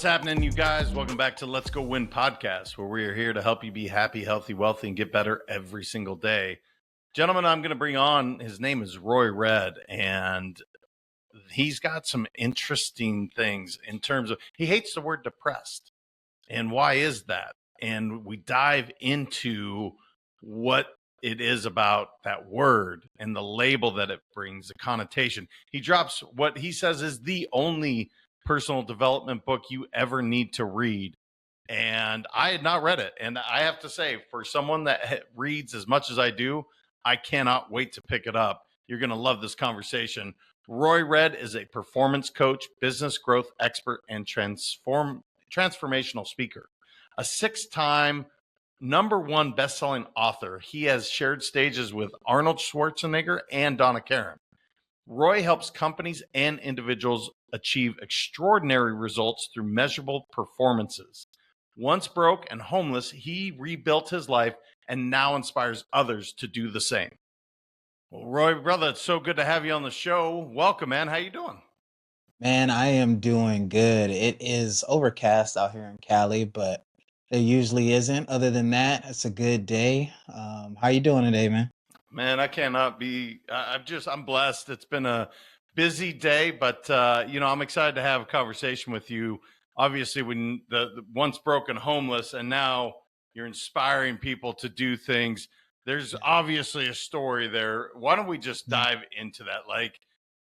What's happening, you guys? Welcome back to Let's Go Win podcast, where we are here to help you be happy, healthy, wealthy, and get better every single day. Gentlemen, I'm going to bring on, his name is Roy Red, and he's got some interesting things in terms of, he hates the word depressed. And why is that? And we dive into what it is about that word and the label that it brings, the connotation. He drops what he says is the only personal development book you ever need to read. And I had not read it. And I have to say, for someone that reads as much as I do, I cannot wait to pick it up. You're going to love this conversation. Roy Red is a performance coach, business growth expert, and transformational speaker. A 6-time #1 best-selling author, he has shared stages with Arnold Schwarzenegger and Donna Karan. Roy helps companies and individuals achieve extraordinary results through measurable performances. Once broke and homeless, he rebuilt his life and now inspires others to do the same. Well, Roy, brother, it's so good to have you on the show. Welcome, man. How you doing? Man, I am doing good. It is overcast out here in Cali, but it usually isn't. Other than that, it's a good day. How you doing today, man? Man, I cannot be. I'm blessed. It's been a busy day, but I'm excited to have a conversation with you. Obviously, when the once broken homeless, and now you're inspiring people to do things. There's Yeah. obviously a story there. Why don't we just Yeah. dive into that? Like,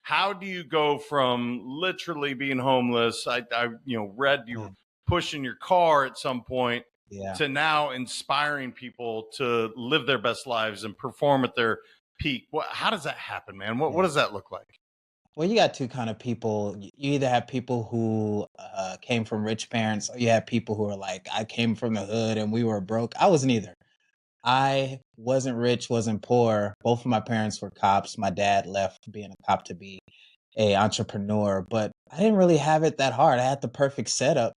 how do you go from literally being homeless? I read you were Yeah. pushing your car at some point Yeah. to now inspiring people to live their best lives and perform at their peak. How does that happen, man? What Yeah. does that look like? Well, you got two kind of people. You either have people who came from rich parents, or you have people who are like, I came from the hood and we were broke. I was neither. I wasn't rich, wasn't poor. Both of my parents were cops. My dad left being a cop to be a entrepreneur, but I didn't really have it that hard. I had the perfect setup,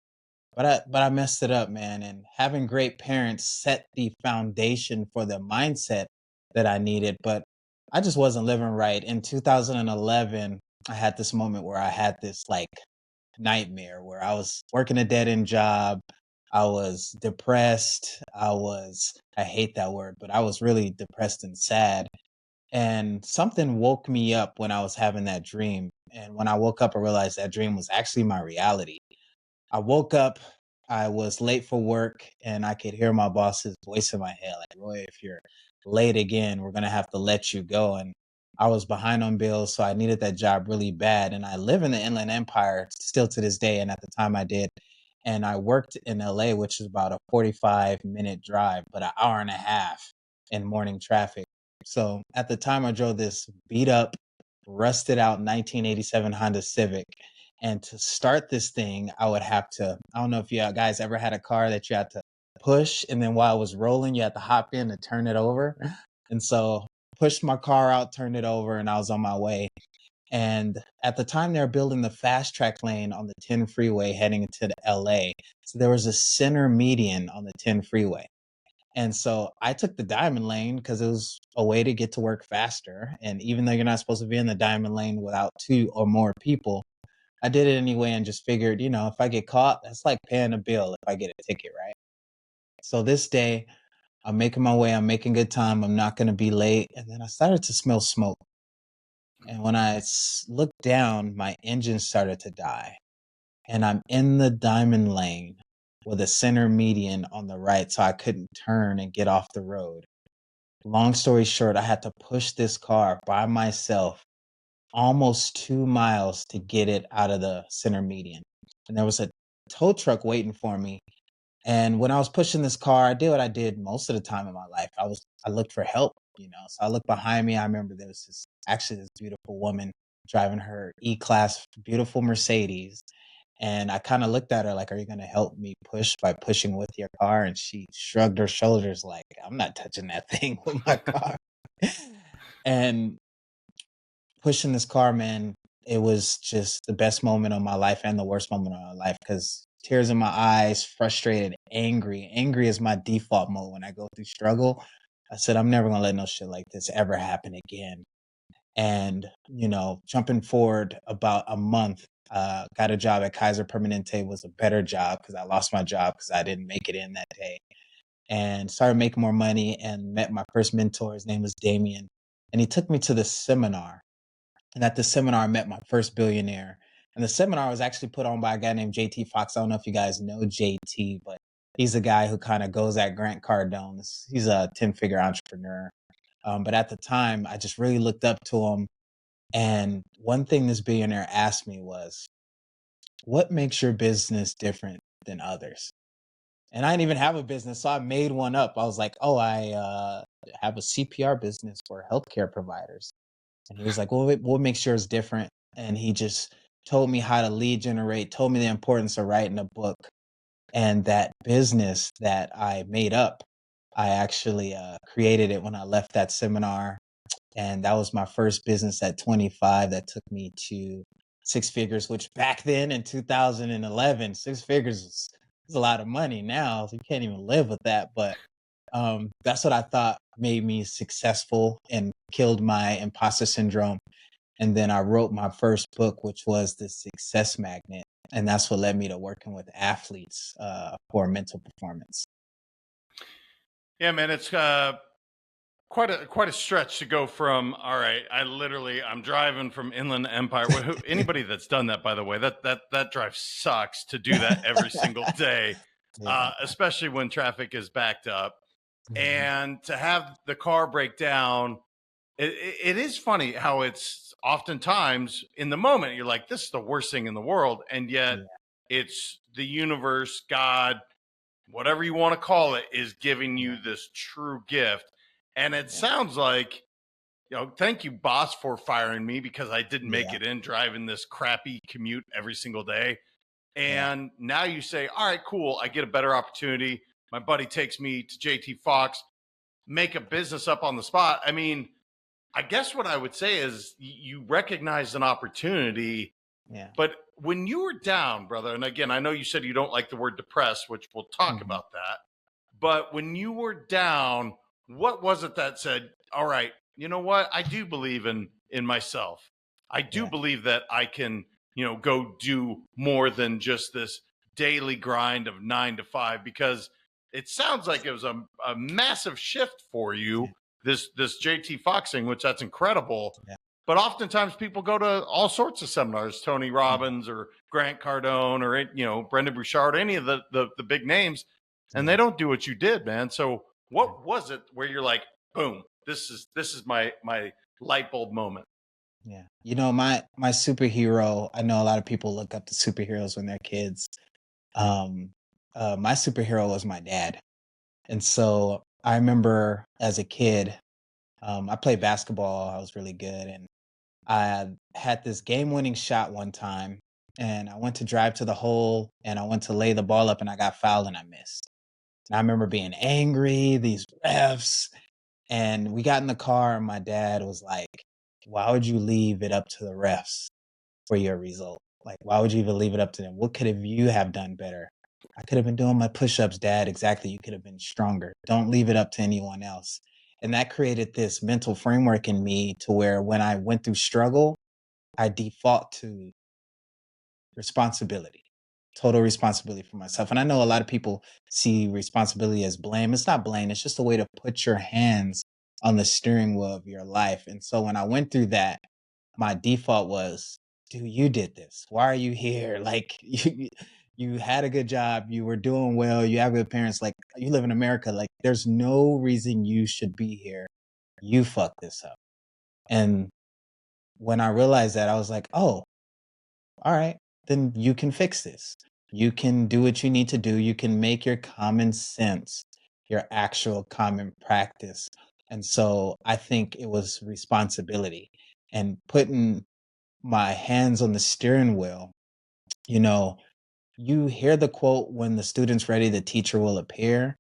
but I messed it up, man. And having great parents set the foundation for the mindset that I needed, but I just wasn't living right. In 2011, I had this moment where I had this like nightmare where I was working a dead end job. I was depressed. I hate that word, but I was really depressed and sad. And something woke me up when I was having that dream. And when I woke up, I realized that dream was actually my reality. I woke up, I was late for work, and I could hear my boss's voice in my head, like, Roy, if you're late again, we're going to have to let you go. And I was behind on bills, so I needed that job really bad. And I live in the Inland Empire still to this day. And at the time I did. And I worked in LA, which is about a 45-minute drive, but an hour and a half in morning traffic. So at the time, I drove this beat up, rusted out 1987 Honda Civic. And to start this thing, I would have to, I don't know if you guys ever had a car that you had to push, and then while it was rolling, you had to hop in to turn it over. And so pushed my car out, turned it over, and I was on my way. And at the time, they were building the fast track lane on the 10 freeway heading to the LA. So there was a center median on the 10 freeway. And so I took the diamond lane because it was a way to get to work faster. And even though you're not supposed to be in the diamond lane without two or more people, I did it anyway and just figured, if I get caught, that's like paying a bill if I get a ticket, right? So this day, I'm making my way, I'm making good time, I'm not going to be late. And then I started to smell smoke. And when I looked down, my engine started to die. And I'm in the diamond lane with a center median on the right, so I couldn't turn and get off the road. Long story short, I had to push this car by myself almost 2 miles to get it out of the center median. And there was a tow truck waiting for me. And when I was pushing this car, I did what I did most of the time in my life. I looked for help. So I looked behind me. I remember there was this beautiful woman driving her E-Class beautiful Mercedes. And I kind of looked at her like, are you going to help me push by pushing with your car? And she shrugged her shoulders like, I'm not touching that thing with my car. And pushing this car, man, it was just the best moment of my life and the worst moment of my life because tears in my eyes, frustrated, angry. Angry is my default mode when I go through struggle. I said, I'm never going to let no shit like this ever happen again. And, jumping forward about a month, got a job at Kaiser Permanente, was a better job because I lost my job because I didn't make it in that day, and started making more money and met my first mentor. His name was Damien, and he took me to this seminar. And at the seminar, I met my first billionaire. And the seminar was actually put on by a guy named JT Fox. I don't know if you guys know JT, but he's a guy who kind of goes at Grant Cardone's. He's a 10-figure entrepreneur. But at the time, I just really looked up to him. And one thing this billionaire asked me was, what makes your business different than others? And I didn't even have a business, so I made one up. I was like, oh, I have a CPR business for healthcare providers. And he was like, well, what makes yours different? And he just told me how to lead generate, told me the importance of writing a book. And that business that I made up, I actually created it when I left that seminar. And that was my first business at 25 that took me to six figures, which back then in 2011, six figures was a lot of money. Now you can't even live with that. But that's what I thought made me successful and killed my imposter syndrome. And then I wrote my first book, which was The Success Magnet. And that's what led me to working with athletes for mental performance. Yeah, man, it's quite a stretch to go from, all right, I'm driving from Inland Empire. Anybody that's done that, by the way, that drive sucks to do that every single day, Yeah. especially when traffic is backed up. Mhm. And to have the car break down, it is funny how it's oftentimes in the moment you're like, this is the worst thing in the world, and yet Yeah. it's the universe, God, whatever you want to call it, is giving you Yeah. this true gift. And it Yeah. sounds like, thank you, boss, for firing me because I didn't make Yeah. it in driving this crappy commute every single day. Yeah. And now you say, all right, cool, I get a better opportunity. My buddy takes me to JT Fox, make a business up on the spot. I mean, I guess what I would say is you recognize an opportunity, Yeah. but when you were down, brother, and again, I know you said you don't like the word depressed, which we'll talk Mhm. about that. But when you were down, what was it that said, all right, you know what? I do believe in myself. I do Yeah. believe that I can, go do more than just this daily grind of 9 to 5, because it sounds like it was a massive shift for you, Yeah. this JT Foxing, which that's incredible. Yeah. But oftentimes people go to all sorts of seminars, Tony Mhm. Robbins or Grant Cardone or Brendan Bouchard, any of the big names, and they Yeah. don't do what you did, man. So Yeah. what was it where you're like, boom, this is my light bulb moment? Yeah. My superhero, I know a lot of people look up to superheroes when they're kids. Um my superhero was my dad. And so I remember as a kid, I played basketball, I was really good, and I had this game-winning shot one time, and I went to drive to the hole, and I went to lay the ball up, and I got fouled, and I missed. And I remember being angry, these refs, and we got in the car, and my dad was like, "Why would you leave it up to the refs for your result? Like, why would you even leave it up to them? What could have you have done better? I could have been doing my push-ups, dad. Exactly. You could have been stronger. Don't leave it up to anyone else." And that created this mental framework in me to where when I went through struggle, I default to responsibility, total responsibility for myself. And I know a lot of people see responsibility as blame. It's not blame, it's just a way to put your hands on the steering wheel of your life. And so when I went through that, my default was, dude, you did this. Why are you here? Like you had a good job, you were doing well, you have good parents, like you live in America, like there's no reason you should be here. You fucked this up. And when I realized that, I was like, oh, all right, then you can fix this. You can do what you need to do. You can make your common sense your actual common practice. And so I think it was responsibility and putting my hands on the steering wheel. You know, you hear the quote, when the student's ready, the teacher will appear,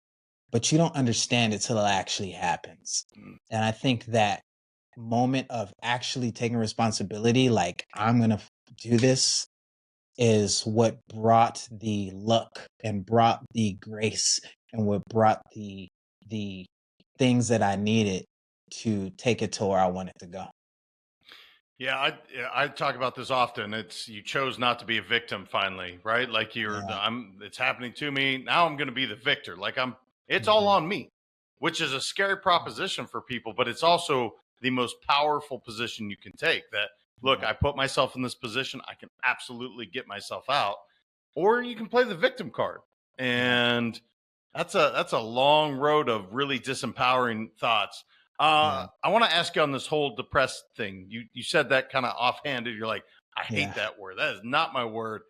but you don't understand it till it actually happens. Mm. And I think that moment of actually taking responsibility, like, I'm going to do this, is what brought the luck and brought the grace and what brought the things that I needed to take it to where I wanted to go. Yeah, I talk about this often. It's you chose not to be a victim finally, right? Like Yeah. it's happening to me. Now I'm going to be the victor. Like it's all Mhm. on me, which is a scary proposition for people, but it's also the most powerful position you can take. That look, Yeah. I put myself in this position, I can absolutely get myself out. Or you can play the victim card. Yeah. And that's a long road of really disempowering thoughts. Yeah. I want to ask you on this whole depressed thing. You said that kind of offhanded. You're like, I hate Yeah. that word. That is not my word.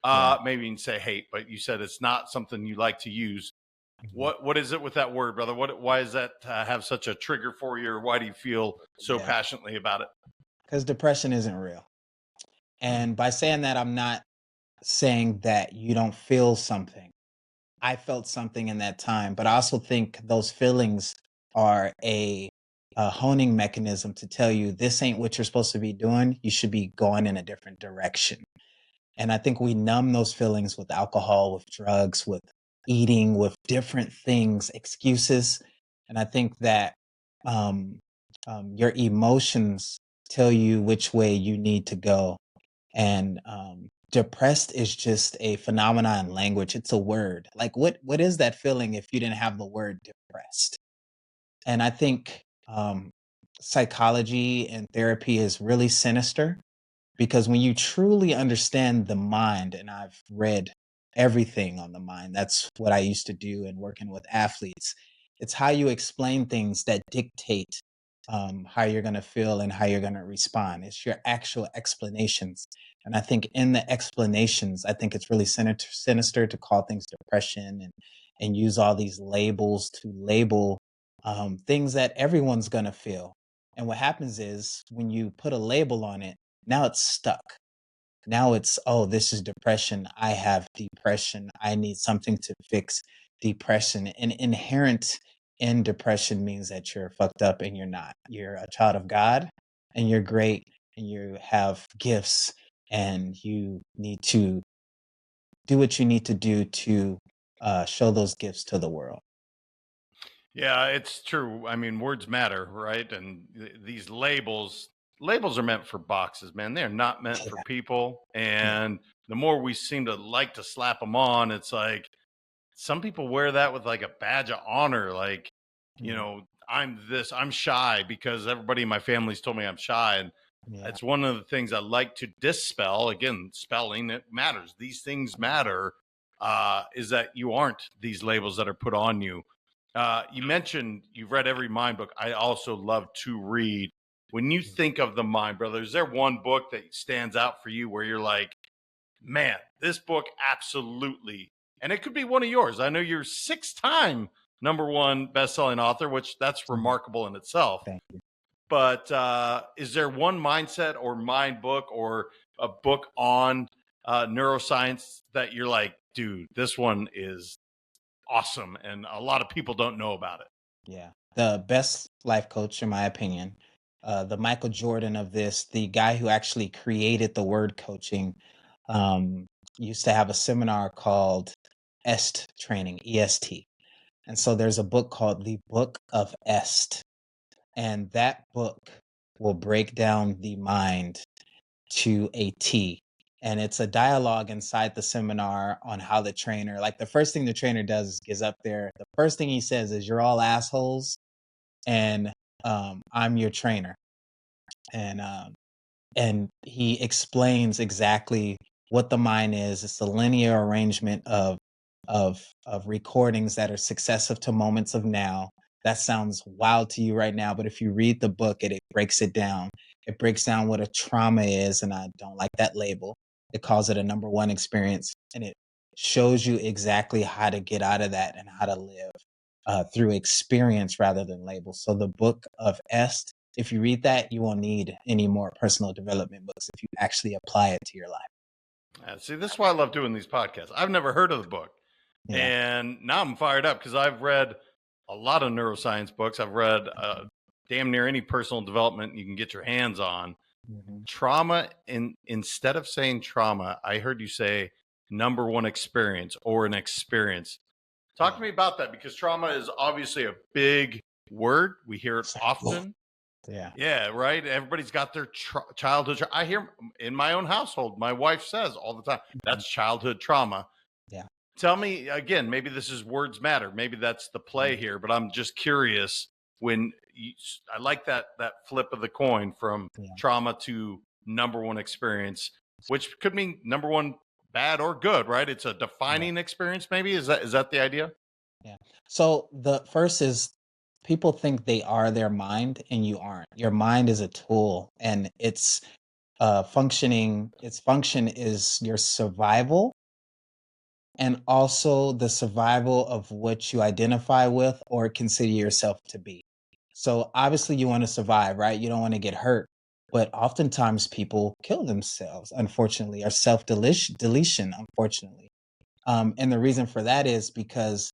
Yeah. Maybe you can say hate, but you said it's not something you like to use. Mhm. What is it with that word, brother? Why does that have such a trigger for you, or why do you feel so Yeah. passionately about it? Because depression isn't real. And by saying that, I'm not saying that you don't feel something. I felt something in that time, but I also think those feelings are a honing mechanism to tell you this ain't what you're supposed to be doing. You should be going in a different direction. And I think we numb those feelings with alcohol, with drugs, with eating, with different things, excuses. And I think that um, your emotions tell you which way you need to go. And depressed is just a phenomenon in language. It's a word. Like what is that feeling if you didn't have the word depressed? And I think psychology and therapy is really sinister because when you truly understand the mind, and I've read everything on the mind, that's what I used to do in working with athletes. It's how you explain things that dictate how you're going to feel and how you're going to respond. It's your actual explanations. And I think in the explanations, I think it's really sinister to call things depression and use all these labels to label things that everyone's going to feel. And what happens is when you put a label on it, now it's stuck. Now it's, oh, this is depression. I have depression. I need something to fix depression. And inherent in depression means that you're fucked up and you're not. You're a child of God and you're great and you have gifts and you need to do what you need to do to show those gifts to the world. Yeah, it's true. I mean, words matter, right? And these labels are meant for boxes, man. They're not meant for Yeah. people. Yeah. And the more we seem to like to slap them on, it's like some people wear that with like a badge of honor. Like, Mhm. I'm shy because everybody in my family's told me I'm shy. And Yeah. it's one of the things I like to dispel. Again, spelling, it matters. These things matter. Is that you aren't these labels that are put on you. You mentioned you've read every mind book. I also love to read. When you Mhm. think of the mind, brother, is there one book that stands out for you where you're like, man, this book absolutely, and it could be one of yours. I know you're 6-time number one best-selling author, which that's Mhm. remarkable in itself. Thank you. But is there one mindset or mind book or a book on neuroscience that you're like, dude, this one is awesome, and a lot of people don't know about it? Yeah. The best life coach, in my opinion, the Michael Jordan of this, the guy who actually created the word coaching, um, used to have a seminar called EST training, EST. And so there's a book called The Book of EST. And that book will break down the mind to a T. And it's a dialogue inside the seminar on how the trainer, like the first thing the trainer does is gets up there. The first thing he says is, "You're all assholes and I'm your trainer." And he explains exactly what the mind is. It's a linear arrangement of recordings that are successive to moments of now. That sounds wild to you right now, but if you read the book, it breaks it down. It breaks down what a trauma is, and I don't like that label. It calls it a number one experience, and it shows you exactly how to get out of that and how to live through experience rather than labels. So the book of Est, if you read that, you won't need any more personal development books if you actually apply it to your life. See, this is why I love doing these podcasts. I've never heard of the book. Yeah. And now I'm fired up because I've read a lot of neuroscience books. I've read damn near any personal development you can get your hands on. Mhm. Trauma, instead of saying trauma, I heard you say number one experience or an experience. Talk to Yeah. me about that because trauma is obviously a big word. We hear it It's like, often. Yeah. Yeah, right. Everybody's got their childhood. I hear in my own household, my wife says all the time, Mhm. that's childhood trauma. Yeah. Tell me again, maybe this is words matter. Maybe that's the play Mhm. here, but I'm just curious when I like that flip of the coin from Yeah. trauma to number one experience, which could mean number one bad or good, right? It's a Yeah. defining experience, maybe. Is that the idea? Yeah. So the first is people think they are their mind and you aren't. Your mind is a tool and its function is your survival and also the survival of what you identify with or consider yourself to be. So obviously you want to survive, right? You don't want to get hurt. But oftentimes people kill themselves, unfortunately, or self deletion, unfortunately. And the reason for that is because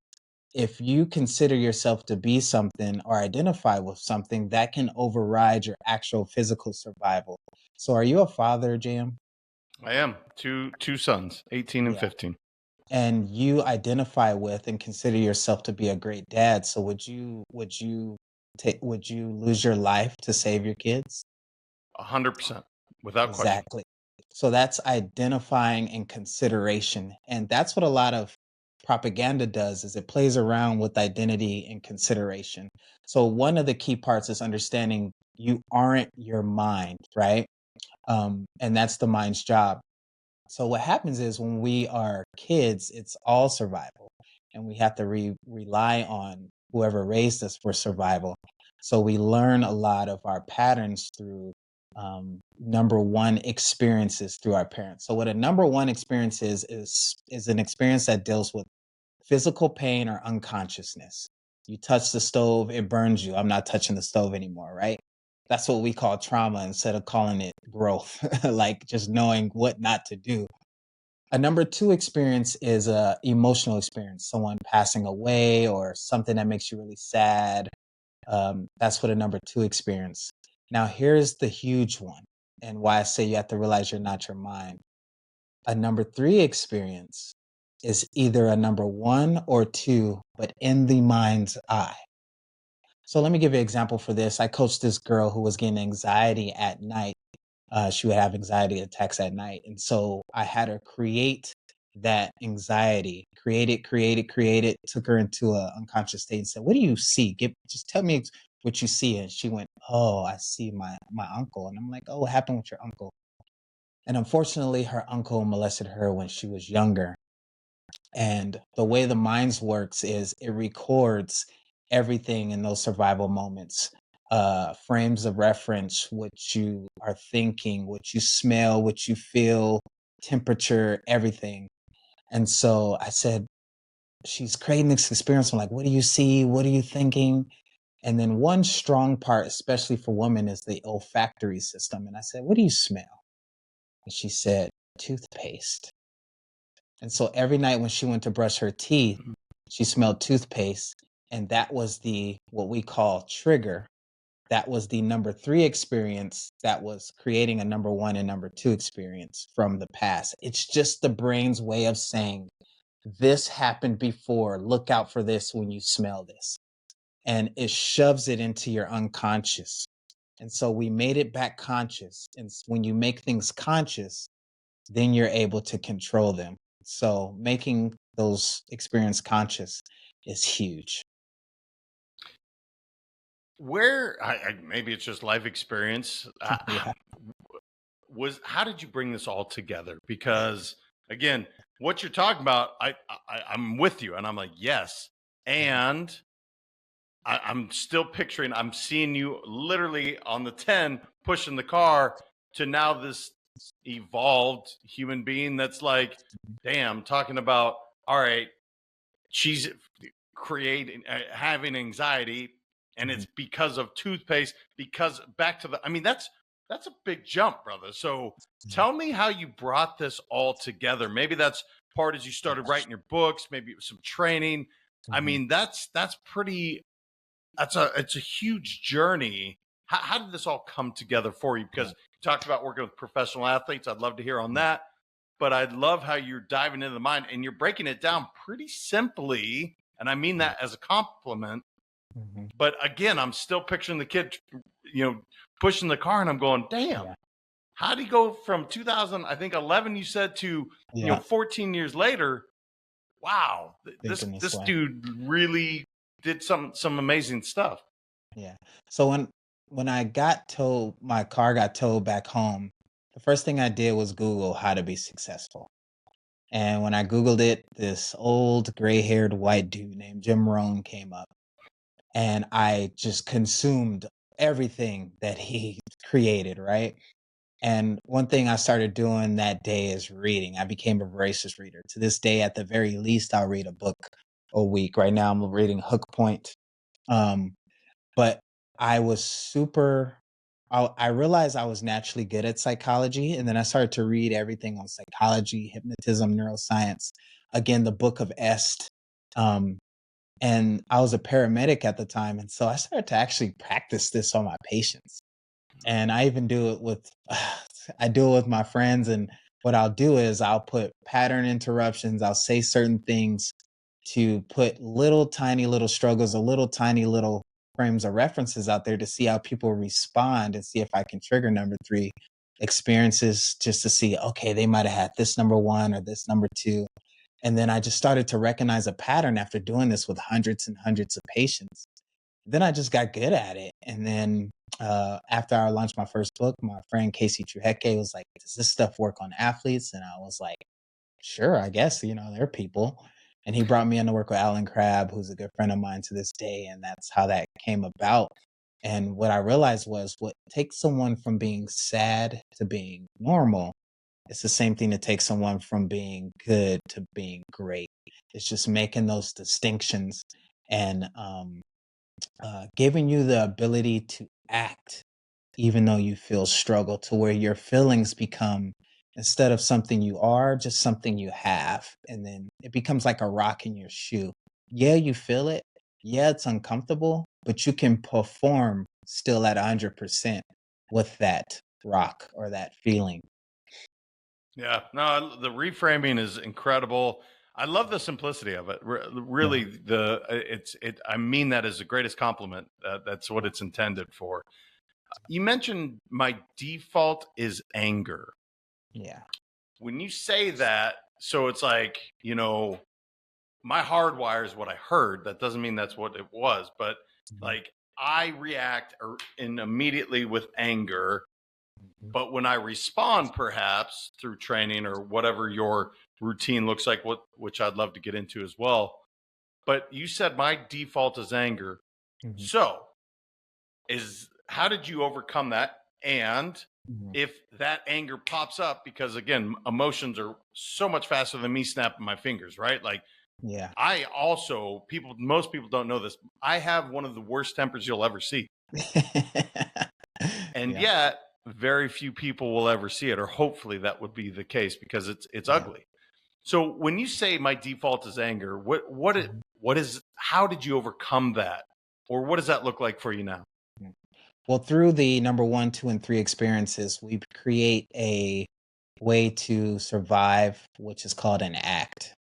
if you consider yourself to be something or identify with something, that can override your actual physical survival. So are you a father, Jam? I am two sons, 18 and Yeah. 15. And you identify with and consider yourself to be a great dad. So would you lose your life to save your kids? 100%, without question. Exactly. So that's identifying and consideration. And that's what a lot of propaganda does is it plays around with identity and consideration. So one of the key parts is understanding you aren't your mind, right? And that's the mind's job. So what happens is when we are kids, it's all survival, and we have to rely on whoever raised us for survival. So we learn a lot of our patterns through number one experiences through our parents. So what a number one experience is an experience that deals with physical pain or unconsciousness. You touch the stove, it burns you. I'm not touching the stove anymore, right? That's what we call trauma instead of calling it growth, like just knowing what not to do. A number two experience is a emotional experience, someone passing away or something that makes you really sad. That's what a number two experience. Now, here's the huge one, and why I say you have to realize you're not your mind. A number three experience is either a number one or two, but in the mind's eye. So let me give you an example for this. I coached this girl who was getting anxiety at night. She would have anxiety attacks at night. And so I had her create that anxiety, create it, took her into an unconscious state and said, what do you see? Just tell me what you see. And she went, oh, I see my uncle. And I'm like, oh, what happened with your uncle? And unfortunately, her uncle molested her when she was younger. And the way the minds works is it records everything in those survival moments, frames of reference, what you are thinking, what you smell, what you feel, temperature, everything. And so I said, she's creating this experience. I'm like, what do you see? What are you thinking? And then one strong part, especially for women, is the olfactory system. And I said, what do you smell? And she said, toothpaste. And so every night when she went to brush her teeth, she smelled toothpaste. And that was the what we call trigger. That was the number three experience that was creating a number one and number two experience from the past. It's just the brain's way of saying, this happened before. Look out for this when you smell this. And it shoves it into your unconscious. And so we made it back conscious. And when you make things conscious, then you're able to control them. So making those experience conscious is huge. Where maybe it's just life experience. Yeah. How did you bring this all together? Because again, what you're talking about, I'm with you, and I'm like yes, Mhm. and I'm still picturing. I'm seeing you literally on the 10 pushing the car to now this evolved human being that's like, damn, talking about all right, she's creating having anxiety and Mhm. it's because of toothpaste because back to the I mean that's a big jump, brother. So Yeah. tell me how you brought this all together. Maybe that's part as you started writing your books, maybe it was some training. I Mhm. mean that's pretty it's a huge journey. How did this all come together for you? Because Yeah. you talked about working with professional athletes. I'd love to hear on Yeah. that, but I love how you're diving into the mind and you're breaking it down pretty simply. And I mean Yeah. that as a compliment. Mhm. But again, I'm still picturing the kid, pushing the car, and I'm going, damn, Yeah. how do you go from 2000, I think 11, you said, to Yeah. 14 years later? Wow, Thinking this this way. dude really did some amazing stuff. Yeah. So when I got towed, my car got towed back home, the first thing I did was Google how to be successful. And when I Googled it, this old gray-haired white dude named Jim Rohn came up. And I just consumed everything that he created, right? And one thing I started doing that day is reading. I became a voracious reader. To this day, at the very least, I'll read a book a week. Right now, I'm reading Hook Point. Um, but I was super I realized I was naturally good at psychology, and then I started to read everything on psychology, hypnotism, neuroscience. Again, the book of Est. Um, and I was a paramedic at the time, and so I started to actually practice this on my patients. And I even do it with I do it with my friends, and what I'll do is I'll put pattern interruptions, I'll say certain things to put little tiny little struggles or little tiny little frames of references out there to see how people respond and see if I can trigger number 3 experiences just to see, okay, they might have had this number 1 or this number 2. And then I just started to recognize a pattern after doing this with hundreds and hundreds of patients. Then I just got good at it. And then after I launched my first book, my friend Casey Truheke was like, does this stuff work on athletes? And I was like, sure, I guess, they're people. And he brought me in to work with Alan Crabb, who's a good friend of mine to this day. And that's how that came about. And what I realized was what takes someone from being sad to being normal, it's the same thing that takes someone from being good to being great. It's just making those distinctions and giving you the ability to act even though you feel struggle, to where your feelings become, instead of something you are, just something you have. And then it becomes like a rock in your shoe. Yeah, you feel it. Yeah, it's uncomfortable, but you can perform still at 100% with that rock or that feeling. Yeah, no, the reframing is incredible. I love the simplicity of it. Yeah. Really, I mean that as the greatest compliment. That's what it's intended for. You mentioned my default is anger. Yeah. When you say that, so it's like, my hardwire is what I heard. That doesn't mean that's what it was, but Mhm. like I react immediately with anger. Mhm. But when I respond, perhaps through training or whatever your routine looks like, which I'd love to get into as well. But you said my default is anger. Mhm. So is how did you overcome that? And Mhm. if that anger pops up, because again, emotions are so much faster than me snapping my fingers, right? Like Yeah. most people don't know this. I have one of the worst tempers you'll ever see. And Yeah. yet very few people will ever see it, or hopefully that would be the case, because it's Yeah. ugly. So when you say my default is anger, Mhm. what is, how did you overcome that, or what does that look like for you now? Mhm. Well, through the number 1, 2, and 3 experiences, we create a way to survive, which is called an act.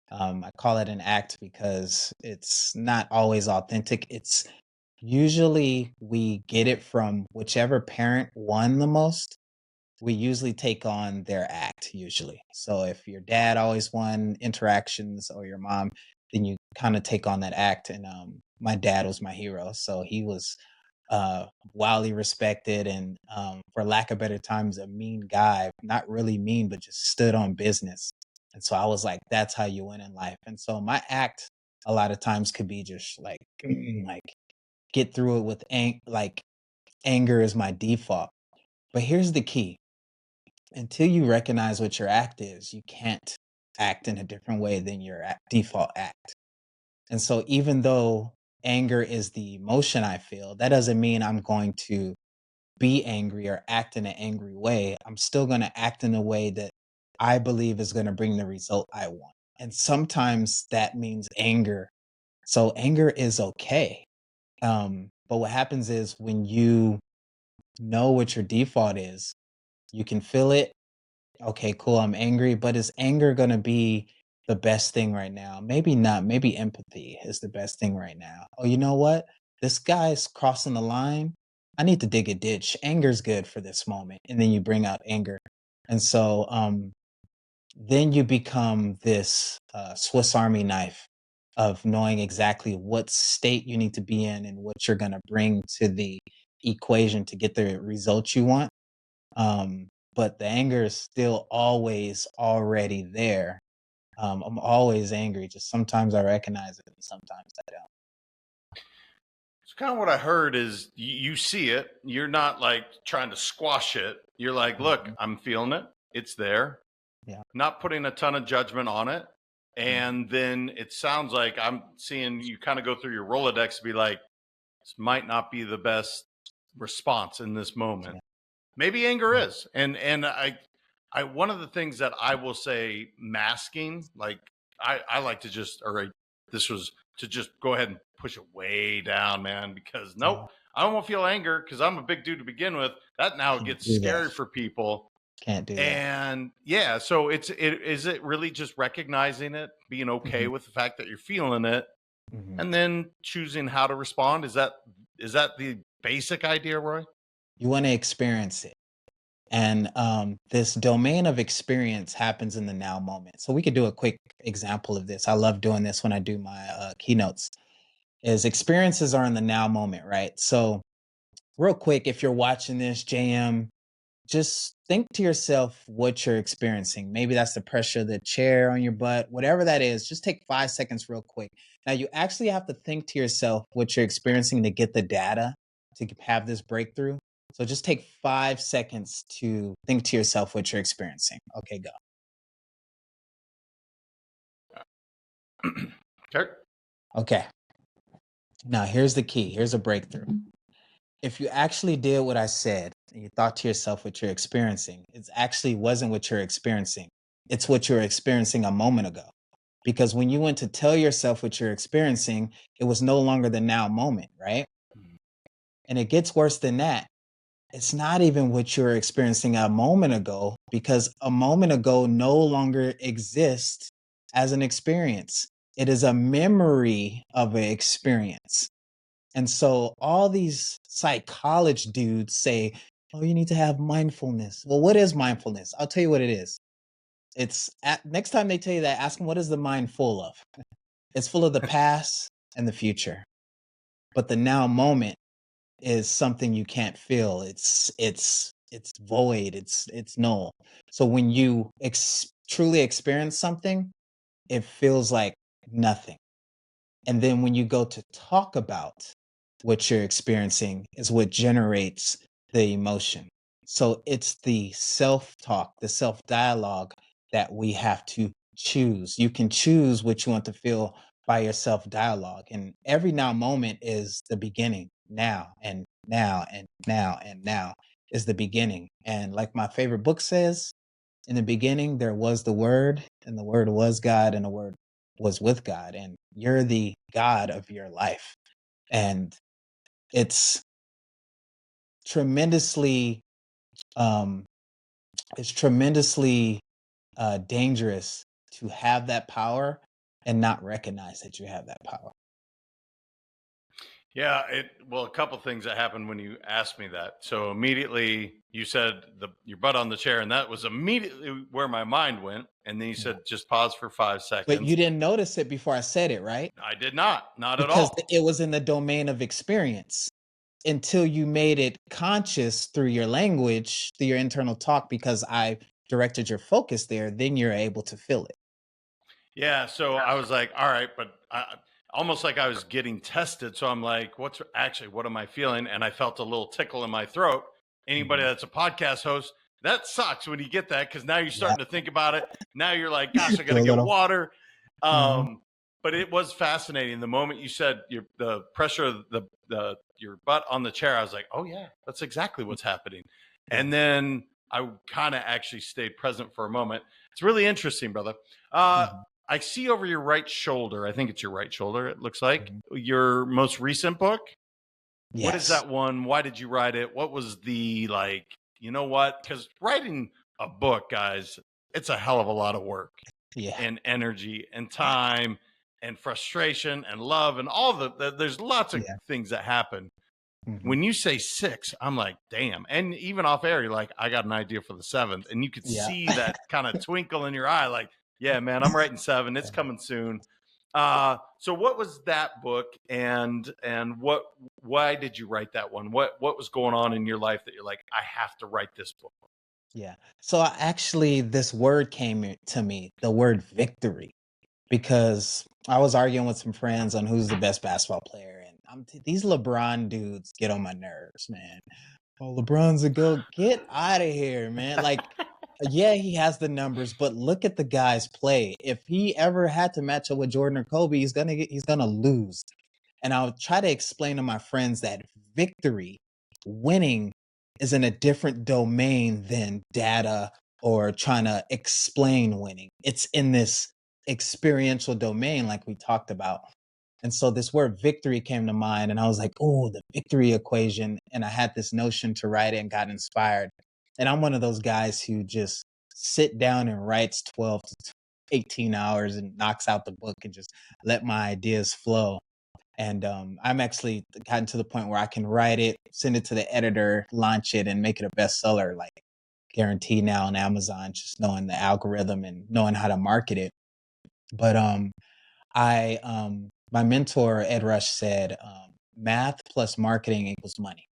I call it an act because it's not always authentic. It's usually we get it from whichever parent won the most. We usually take on their act usually. So if your dad always won interactions or your mom, then you kind of take on that act. And my dad was my hero, so he was wildly respected and, for lack of better terms, a mean guy. Not really mean, but just stood on business. And so I was like, that's how you win in life. And so my act a lot of times could be just like, like get through it with like anger is my default. But here's the key: until you recognize what your act is, you can't act in a different way than your default act. And so even though anger is the emotion I feel, that doesn't mean I'm going to be angry or act in an angry way. I'm still going to act in a way that I believe is going to bring the result I want. And sometimes that means anger. So anger is okay. But what happens is when you know what your default is, you can feel it. Okay, cool. I'm angry, but is anger going to be the best thing right now? Maybe not. Maybe empathy is the best thing right now. Oh, you know what? This guy's crossing the line. I need to dig a ditch. Anger's good for this moment. And then you bring out anger. And so then you become this Swiss Army knife of knowing exactly what state you need to be in and what you're going to bring to the equation to get the results you want. But the anger is still always already there. I'm always angry. Just sometimes I recognize it and sometimes I don't. So kind of what I heard is you see it. You're not like trying to squash it. You're like, look, Mhm. I'm feeling it. It's there. Yeah. Not putting a ton of judgment on it. Mhm. And then it sounds like I'm seeing you kind of go through your Rolodex and be like, this might not be the best response in this moment. Yeah. Maybe anger Yeah. is. And I one of the things that I will say masking, like I like to just, all right, this was to just go ahead and push it way down, man, because nope, Yeah. I don't want to feel anger because I'm a big dude to begin with. That now Can't gets do that. scary for people. Can't do that. And yeah, so is it really just recognizing it, being okay Mhm. with the fact that you're feeling it, Mhm. and then choosing how to respond? Is that the basic idea, Roy? You want to experience it. And this domain of experience happens in the now moment. So we could do a quick example of this. I love doing this when I do my keynotes. Is experiences are in the now moment, right? So real quick, if you're watching this, JM, just think to yourself what you're experiencing. Maybe that's the pressure of the chair on your butt, whatever that is. Just take 5 seconds, real quick. Now, you actually have to think to yourself what you're experiencing to get the data to have this breakthrough. So just take 5 seconds to think to yourself what you're experiencing. Okay, go. Okay. Okay. Now, here's the key. Here's a breakthrough. If you actually did what I said and you thought to yourself what you're experiencing, it actually wasn't what you're experiencing. It's what you were experiencing a moment ago. Because when you went to tell yourself what you're experiencing, it was no longer the now moment, right? And it gets worse than that. It's not even what you were experiencing a moment ago, because a moment ago no longer exists as an experience. It is a memory of an experience. And so all these psychology dudes say, oh, you need to have mindfulness. Well, what is mindfulness? I'll tell you what it is. Next time they tell you that, ask them, what is the mind full of? It's full of the past and the future. But the now moment is something you can't feel. It's void. It's null. So when you truly experience something, it feels like nothing. And then when you go to talk about what you're experiencing is what generates the emotion. So it's the self talk, the self dialogue that we have to choose. You can choose what you want to feel by your self dialogue. And every now moment is the beginning. Now and now and now and now is the beginning. And like my favorite book says, in the beginning, there was the Word, and the Word was God, and the Word was with God. And you're the God of your life. And it's tremendously, um, it's tremendously dangerous to have that power and not recognize that you have that power. Yeah, well, a couple things that happened when you asked me that. So immediately you said your butt on the chair, and that was immediately where my mind went. And then you Yeah. said just pause for five But you seconds. didn't notice it before I said it, right? I did not at Because all. it was in the domain of experience until you made it conscious through your language, through your internal talk, because I directed your focus there, then you're able to feel it. Yeah, so I was like, all right, but almost like I was getting tested. So I'm like, what am I feeling? And I felt a little tickle in my throat. Anybody Mhm. that's a podcast host, that sucks when you get that because now you're Yeah. starting to think about it. Now you're like, gosh, I got Feel to a get little. water. Mhm. But it was fascinating. The moment you said the pressure of your butt on the chair, I was like, oh yeah, that's exactly what's happening. Yeah. And then I kind of actually stayed present for a moment. It's really interesting, brother. Mhm. I see over your right shoulder. I think it's your right shoulder. It looks like Mhm. your most recent book. What is Yes. that one? Why did you write it? What was the like? You know what? Because writing a book, guys, it's a hell of a lot of work Yeah. and energy and time and frustration and love and all there's lots of Yeah. things that happen. Mhm. When you say 6, I'm like, damn. And even off air, you're like, I got an idea for the 7th. And you could Yeah. see that kind of twinkle in your eye, like, yeah, man, I'm writing 7. It's coming soon. So what was that book, and why did you write that one? What was going on in your life that you're like, I have to write this book? Yeah. So actually, this word came to me, the word victory, because I was arguing with some friends on who's the best basketball player, and these LeBron dudes get on my nerves, man. Oh, LeBron's a go. Get out of here, man. Like, yeah, he has the numbers, but look at the guy's play. If he ever had to match up with Jordan or Kobe, he's gonna lose. And I'll try to explain to my friends that victory, winning, is in a different domain than data or trying to explain winning. It's in this experiential domain, like we talked about. And so this word victory came to mind, and I was like, oh, the victory equation. And I had this notion to write it and got inspired. And I'm one of those guys who just sit down and writes 12 to 18 hours and knocks out the book and just let my ideas flow. And I'm actually gotten to the point where I can write it, send it to the editor, launch it, and make it a bestseller, like guaranteed now on Amazon, just knowing the algorithm and knowing how to market it. But I my mentor Ed Rush said, math plus marketing equals money.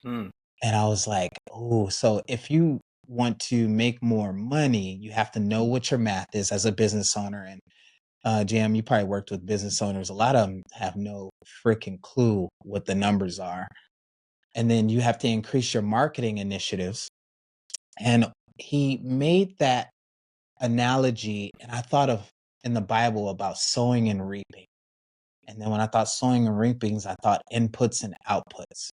Hmm. And I was like, oh, so if you want to make more money, you have to know what your math is as a business owner. And Jam, you probably worked with business owners. A lot of them have no freaking clue what the numbers are. And then you have to increase your marketing initiatives. And he made that analogy, and I thought of in the Bible about sowing and reaping. And then when I thought sowing and reapings, I thought inputs and outputs.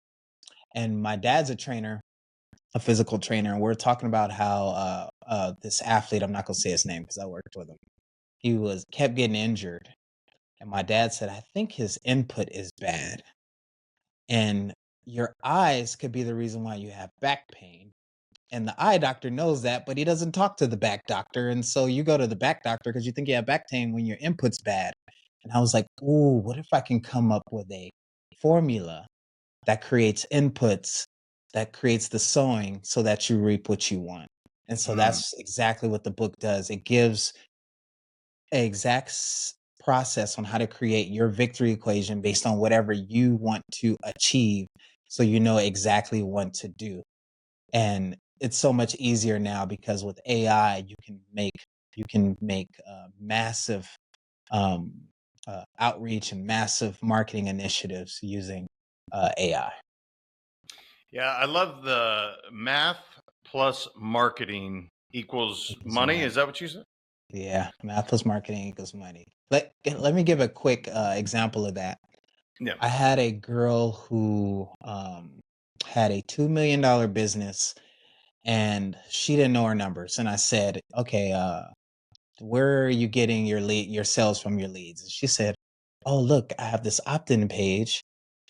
And my dad's a trainer, a physical trainer, and we're talking about how this athlete, I'm not gonna say his name because I worked with him, he was kept getting injured. And my dad said, I think his input is bad. And your eyes could be the reason why you have back pain. And the eye doctor knows that, but he doesn't talk to the back doctor. And so you go to the back doctor because you think you have back pain when your input's bad. And I was like, ooh, what if I can come up with a formula that creates inputs, that creates the sowing so that you reap what you want? And so Hmm. that's exactly what the book does. It gives an exact process on how to create your victory equation based on whatever you want to achieve, so you know exactly what to do. And it's so much easier now because with AI, you can make massive um, outreach and massive marketing initiatives using AI. Yeah, I love the math plus marketing equals Equals money. money. Is that what you said? Yeah, math plus marketing equals money. Let me give a quick example of that. Yeah. I had a girl who had a $2 million business, and she didn't know her numbers. And I said, okay, where are you getting your sales from, your leads? And she said, oh, look, I have this opt-in page,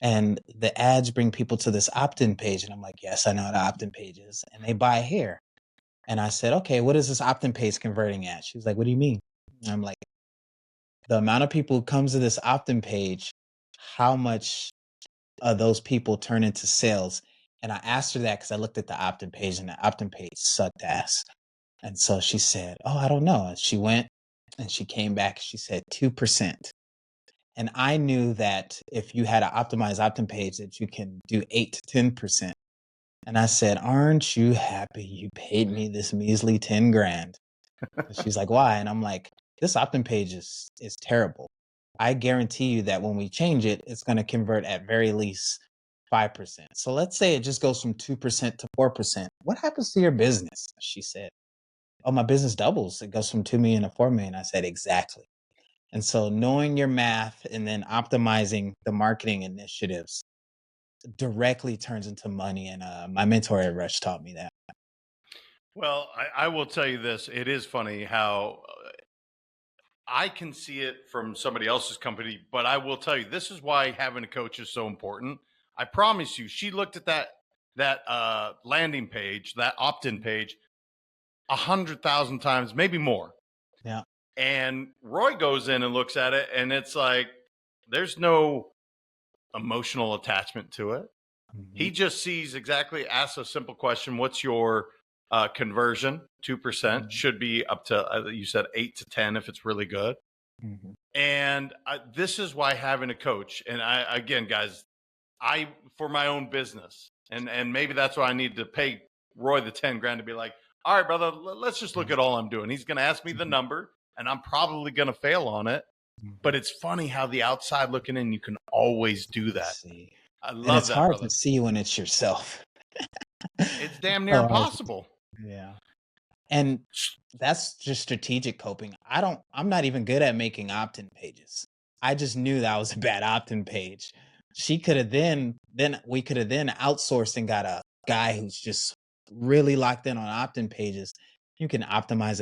and the ads bring people to this opt-in page. And I'm like, yes, I know what the opt-in page is. And they buy hair. And I said, okay, what is this opt-in page converting at? She was like, what do you mean? And I'm like, the amount of people who comes to this opt-in page, how much those people turn into sales? And I asked her that because I looked at the opt-in page, and the opt-in page sucked ass. And so she said, oh, I don't know. And she went and she came back. She said 2%. And I knew that if you had an optimized opt-in page, that you can do 8 to 10%. And I said, aren't you happy you paid me this measly 10 grand? And she's like, why? And I'm like, this opt-in page is terrible. I guarantee you that when we change it, it's going to convert at very least 5%. So let's say it just goes from 2% to 4%. What happens to your business? She said, oh, my business doubles. It goes from 2 million to 4 million. I said, exactly. And so knowing your math and then optimizing the marketing initiatives directly turns into money. And my mentor at Rush taught me that. Well, I will tell you this. It is funny how I can see it from somebody else's company, but I will tell you this is why having a coach is so important. I promise you, she looked at that landing page, that opt-in page, 100,000 times, maybe more. Yeah. And Roy goes in and looks at it, and it's like there's no emotional attachment to it. Mhm. He just sees exactly, asks a simple question: what's your conversion? 2% Mhm. should be up to you said 8 to 10 if it's really good. Mhm. And this is why having a coach, and I, again, guys, I, for my own business, and maybe that's why I need to pay Roy the 10 grand to be like, all right, brother, let's just look at all I'm doing. He's going to ask me the Mhm. number, and I'm probably going to fail on it. But Mhm. it's funny how the outside looking in, you can always do that. See, I and love it's that, hard brother. to see when it's yourself. It's damn near So hard to impossible. yeah. And that's just strategic coping. I'm not even good at making opt-in pages. I just knew that was a bad opt-in page. She could have then we could have then outsourced and got a guy who's just really locked in on opt-in pages. You can optimize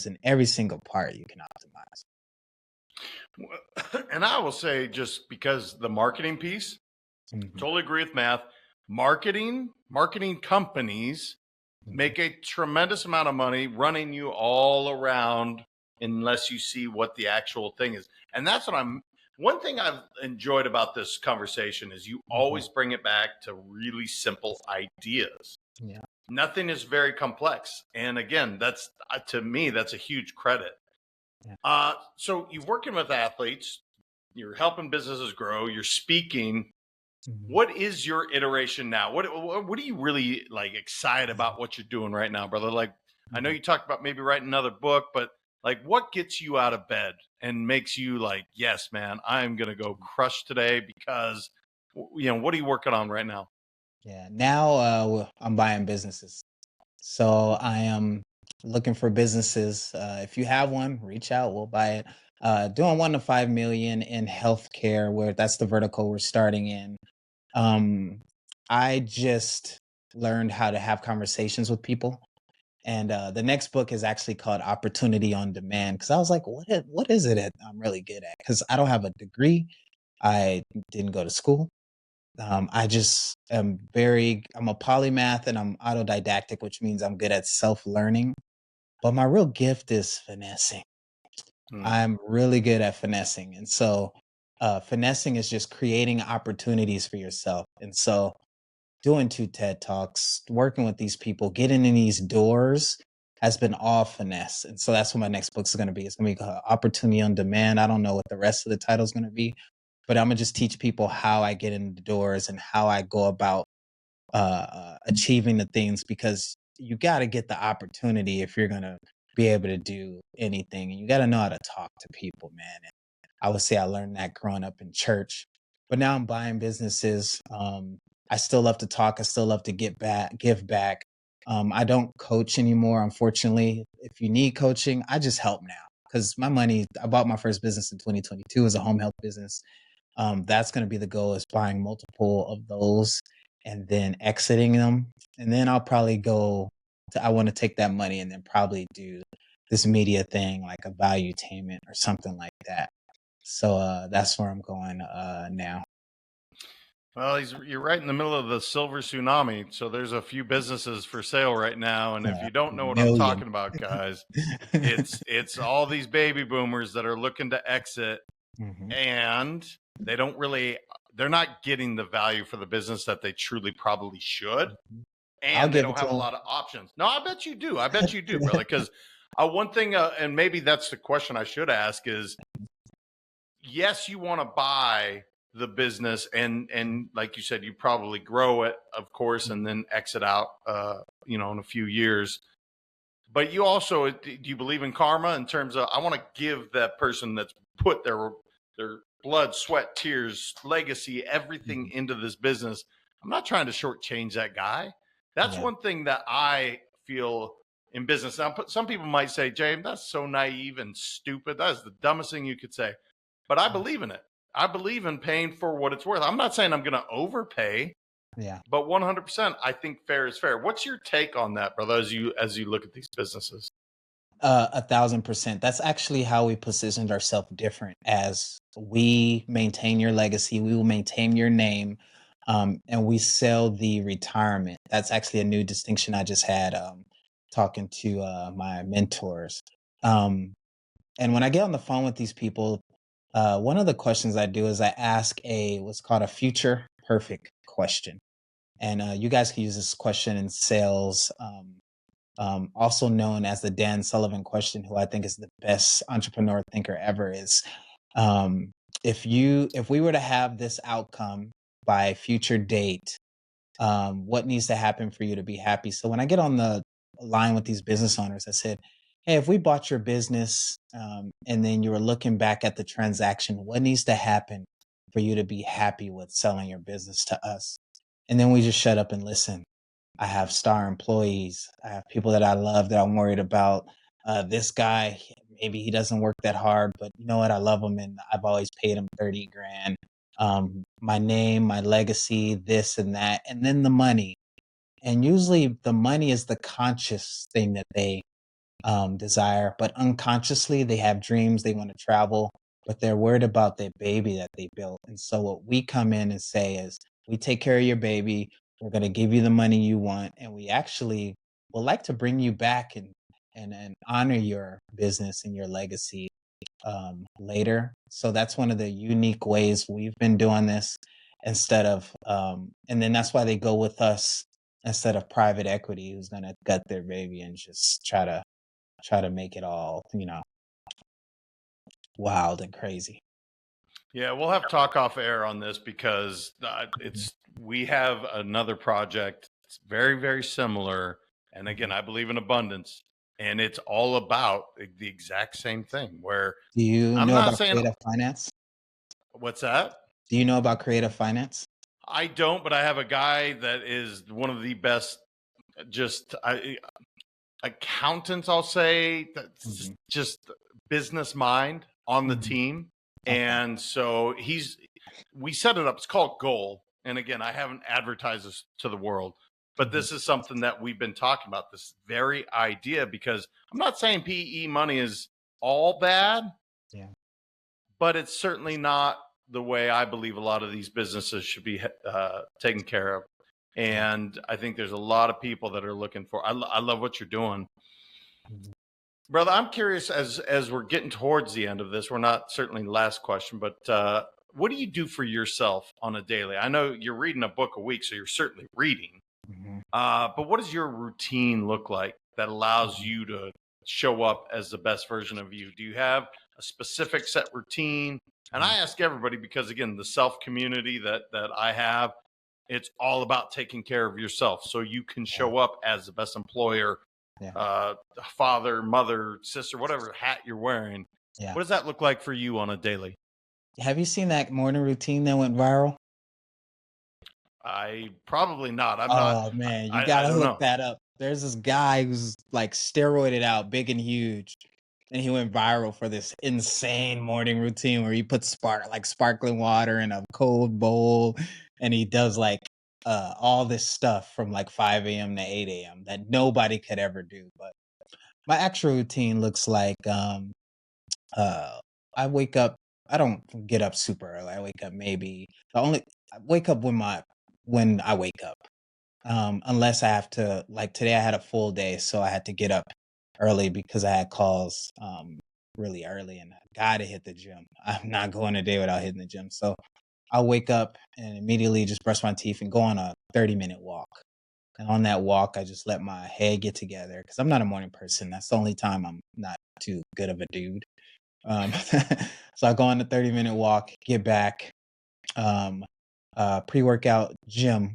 in every single part you can optimize. And I will say, just because the marketing piece, Mhm, totally agree with math. Marketing companies mhm, make a tremendous amount of money running you all around unless you see what the actual thing is. And that's what I'm, one thing I've enjoyed about this conversation is you mhm. always bring it back to really simple ideas. Yeah. Nothing is very complex. And again, that's to me, that's a huge credit. Yeah. So you're working with athletes, you're helping businesses grow, you're speaking. Mhm. What is your iteration now? What are you really like excited Yeah. about what you're doing right now, brother? Like, I know Mhm. you talked about maybe writing another book, but like, what gets you out of bed and makes you like, yes, man, I'm gonna go crush today because, what are you working on right now? Yeah. Now, I'm buying businesses. So I am looking for businesses. If you have one, reach out. We'll buy it. Doing 1 to 5 million in healthcare, where that's the vertical we're starting in. Um, I just learned how to have conversations with people, and the next book is actually called Opportunity on Demand. Because I was like, what is it that I'm really good at? Because I don't have a degree. I didn't go to school. I just am I'm a polymath and I'm autodidactic, which means I'm good at self-learning. But my real gift is finessing. Hmm. I'm really good at finessing. And so finessing is just creating opportunities for yourself. And so doing 2 TED Talks, working with these people, getting in these doors has been all finesse. And so that's what my next book's going to be. It's going to be called Opportunity on Demand. I don't know what the rest of the title's going to be, but I'm going to just teach people how I get in the doors and how I go about achieving the things, because you got to get the opportunity if you're going to be able to do anything. And you got to know how to talk to people, man. And I would say I learned that growing up in church, but now I'm buying businesses. I still love to talk. I still love to give back. I don't coach anymore, unfortunately. If you need coaching, I just help now because I bought my first business in 2022 as a home health business. That's going to be the goal, is buying multiple of those and then exiting them. And then I'll probably I want to take that money and then probably do this media thing, like a valuetainment or something like that. So that's where I'm going now. Well, you're right in the middle of the silver tsunami. So there's a few businesses for sale right now, and if you don't know what I'm Million. talking about, guys, it's all these baby boomers that are looking to exit, Mhm. and they don't really, they're not getting the value for the business that they truly probably should, I'll and they give don't it to have a them. lot of options. No, I bet you do. I bet you do, brother. Because one thing, and maybe that's the question I should ask is, yes, you want to buy the business, and like you said, you probably grow it, of course, and then exit out, in a few years. But you also, do you believe in karma in terms of, I want to give that person that's put their blood, sweat, tears, legacy, everything Mhm. into this business. I'm not trying to shortchange that guy. That's Yeah. one thing that I feel in business. Now, some people might say, James, that's so naive and stupid. That is the dumbest thing you could say. But I believe in it. I believe in paying for what it's worth. I'm not saying I'm going to overpay, Yeah. but 100%, I think fair is fair. What's your take on that, brother? As you look at these businesses? 1,000%. That's actually how we positioned ourselves different. As we maintain your legacy, we will maintain your name, and we sell the retirement. That's actually a new distinction I just had talking to my mentors. Um, and when I get on the phone with these people, one of the questions I do is I ask a what's called a future perfect question. And you guys can use this question in sales, also known as the Dan Sullivan question, who I think is the best entrepreneur thinker ever. Is um, if we were to have this outcome by future date, what needs to happen for you to be happy? So when I get on the line with these business owners, I said, hey, if we bought your business, and then you were looking back at the transaction, what needs to happen for you to be happy with selling your business to us? And then we just shut up and listen. I have star employees. I have people that I love that I'm worried about. This guy, maybe he doesn't work that hard, but you know what? I love him and I've always paid him 30 grand. My name, my legacy, this and that, and then the money. And usually the money is the conscious thing that they desire, but unconsciously they have dreams, they want to travel, but they're worried about their baby that they built. And so what we come in and say is, we take care of your baby, we're going to give you the money you want, and we actually would like to bring you back and honor your business and your legacy later. So that's one of the unique ways we've been doing this instead of, and then that's why they go with us instead of private equity, who's going to gut their baby and just try to make it all, wild and crazy. Yeah, we'll have talk off air on this because we have another project. It's very, very similar. And again, I believe in abundance, and it's all about the exact same thing. Where Do you I'm know not about saying creative finance? what's that? Do you know about creative finance? I don't, but I have a guy that is one of the best. Just accountants, I'll say, that's Mhm. just business mind on the Mhm. team. Okay. And so we set it up. It's called Goal. And again, I haven't advertised this to the world, but Mhm. this is something that we've been talking about, this very idea, because I'm not saying PE money is all bad, Yeah. but it's certainly not the way I believe a lot of these businesses should be taken care of. Yeah. And I think there's a lot of people that are looking for. I love what you're doing, Mhm. brother. I'm curious, as we're getting towards the end of this. We're not certainly last question, but what do you do for yourself on a daily? I know you're reading a book a week, so you're certainly reading. Mhm. But what does your routine look like that allows Mhm. you to show up as the best version of you? Do you have a specific set routine? And Yeah. I ask everybody because again, the self community that I have, it's all about taking care of yourself so you can Yeah. show up as the best employer, Yeah. father, mother, sister, whatever hat you're wearing. Yeah. What does that look like for you on a daily? Have you seen that morning routine that went viral? I probably not. I'm not. Oh man, you I gotta don't look know. that up. There's this guy who's like steroided out, big and huge, and he went viral for this insane morning routine where he puts sparkling water in a cold bowl, and he does like all this stuff from like 5 a.m. to 8 a.m. that nobody could ever do. But my actual routine looks like uh I wake up. I don't get up super early. I wake up maybe the only I wake up when I wake up, unless I have to, like today I had a full day, so I had to get up early because I had calls really early and I gotta hit the gym. I'm not going a day without hitting the gym. So I'll wake up and immediately just brush my teeth and go on a 30-minute walk. And on that walk, I just let my head get together because I'm not a morning person. That's the only time I'm not too good of a dude. So I go on a 30-minute walk, get back, um, pre-workout gym,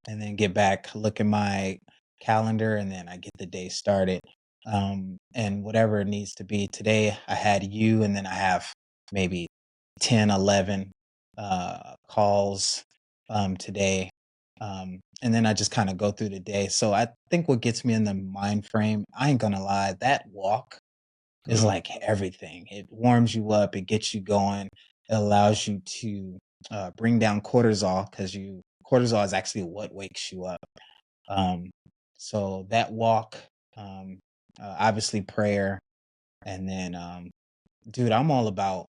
and then get back, look at my calendar, and then I get the day started. And whatever it needs to be. Today I had you, and then I have maybe 10, 11 calls today. And then I just kind of go through the day. So I think what gets me in the mind frame, I ain't gonna lie, that walk is like everything. It warms you up, it gets you going, it allows you to bring down cortisol because you cortisol is actually what wakes you up. Um, so that walk, um, obviously prayer, and then dude, I'm all about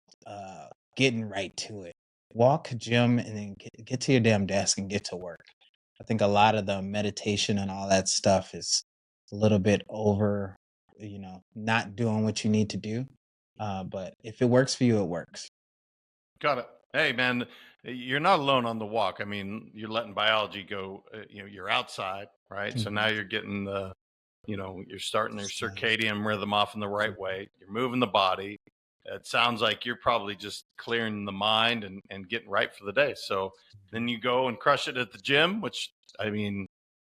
getting right to it. Walk, gym, and then get to your damn desk and get to work. I think a lot of the meditation and all that stuff is a little bit over, not doing what you need to do. But if it works for you, it works. Got it. Hey, man. You're not alone on the walk. I mean, you're letting biology go. You're outside, right? So now Mhm. you're getting you're starting your Sun. circadian rhythm off in the right Mhm. way. You're moving the body. It sounds like you're probably just clearing the mind and getting right for the day. So then Mhm. you go and crush it at the gym, which, I mean,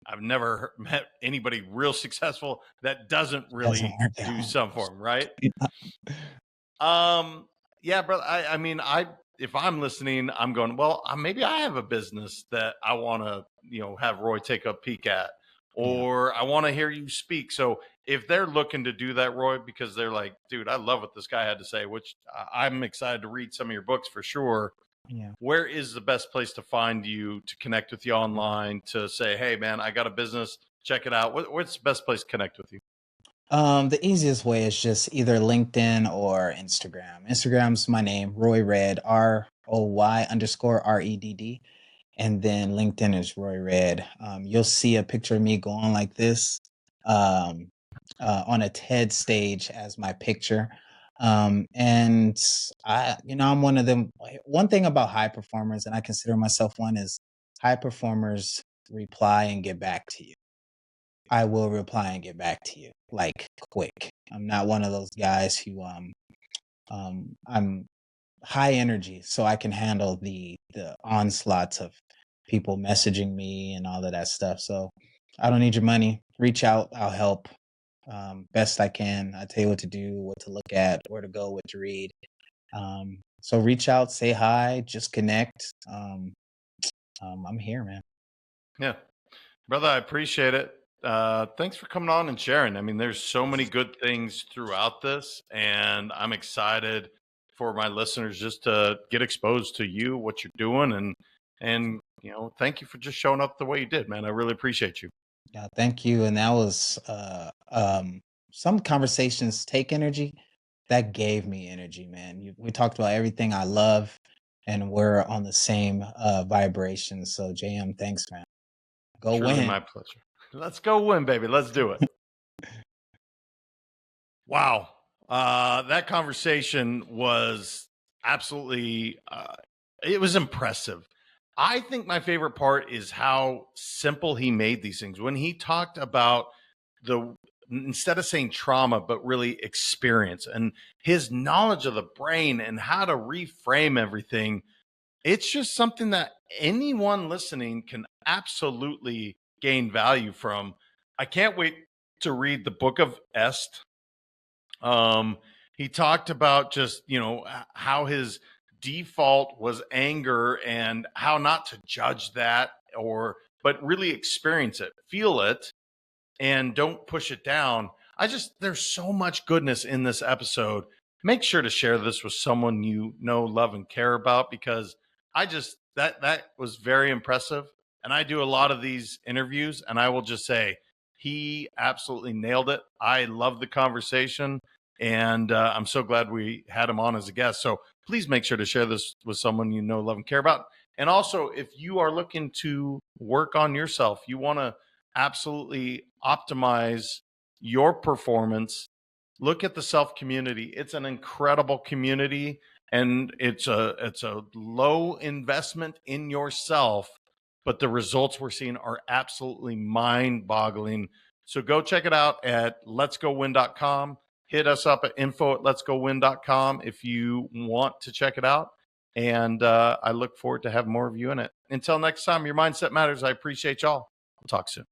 I've never met anybody real successful that doesn't Doesn't really work do out. some form, right? Um, yeah, brother. I mean, if I'm listening, I'm going, well, maybe I have a business that I want to, have Roy take a peek at, Yeah. or I want to hear you speak. So if they're looking to do that, Roy, because they're like, dude, I love what this guy had to say, which I'm excited to read some of your books for sure. Yeah. Where is the best place to find you, to connect with you online, to say, hey, man, I got a business, check it out? What's the best place to connect with you? The easiest way is just either LinkedIn or Instagram. Instagram's my name, Roy Red, ROY_REDD. And then LinkedIn is Roy Red. You'll see a picture of me going like this, um, on a TED stage as my picture. And I'm one of them. One thing about high performers, and I consider myself one, is high performers reply and get back to you. I will reply and get back to you like quick. I'm not one of those guys who I'm high energy, so I can handle the onslaughts of people messaging me and all of that stuff. So I don't need your money. Reach out, I'll help best I can. I tell you what to do, what to look at, where to go, what to read. So reach out, say hi, just connect. I'm here, man. Yeah. Brother, I appreciate it. Thanks for coming on and sharing. I mean, there's so many good things throughout this, and I'm excited for my listeners just to get exposed to you, what you're doing, and thank you for just showing up the way you did, man. I really appreciate you. Yeah, thank you. And that was some conversations take energy. That gave me energy, man. We talked about everything I love, and we're on the same vibration. So, JM, thanks, man. Go Truly win. my pleasure. Let's go win, baby. Let's do it. Wow. That conversation was absolutely, it was impressive. I think my favorite part is how simple he made these things. When he talked about the, instead of saying trauma, but really experience and his knowledge of the brain and how to reframe everything, it's just something that anyone listening can absolutely gain value from. I can't wait to read the book of Est. um, he talked about just, how his default was anger and how not to judge that, but really experience it, feel it, and don't push it down. There's so much goodness in this episode. Make sure to share this with someone you know, love, and care about, because that was very impressive. And I do a lot of these interviews, and I will just say he absolutely nailed it. I love the conversation, and I'm so glad we had him on as a guest. So please make sure to share this with someone you know, love, and care about. And also, if you are looking to work on yourself, you want to absolutely optimize your performance, look at the self community. It's an incredible community, and it's a low investment in yourself, but the results we're seeing are absolutely mind-boggling. So go check it out at letsgowin.com. Hit us up at info@letsgowin.com if you want to check it out. And I look forward to having more of you in it. Until next time, your mindset matters. I appreciate y'all. We'll talk soon.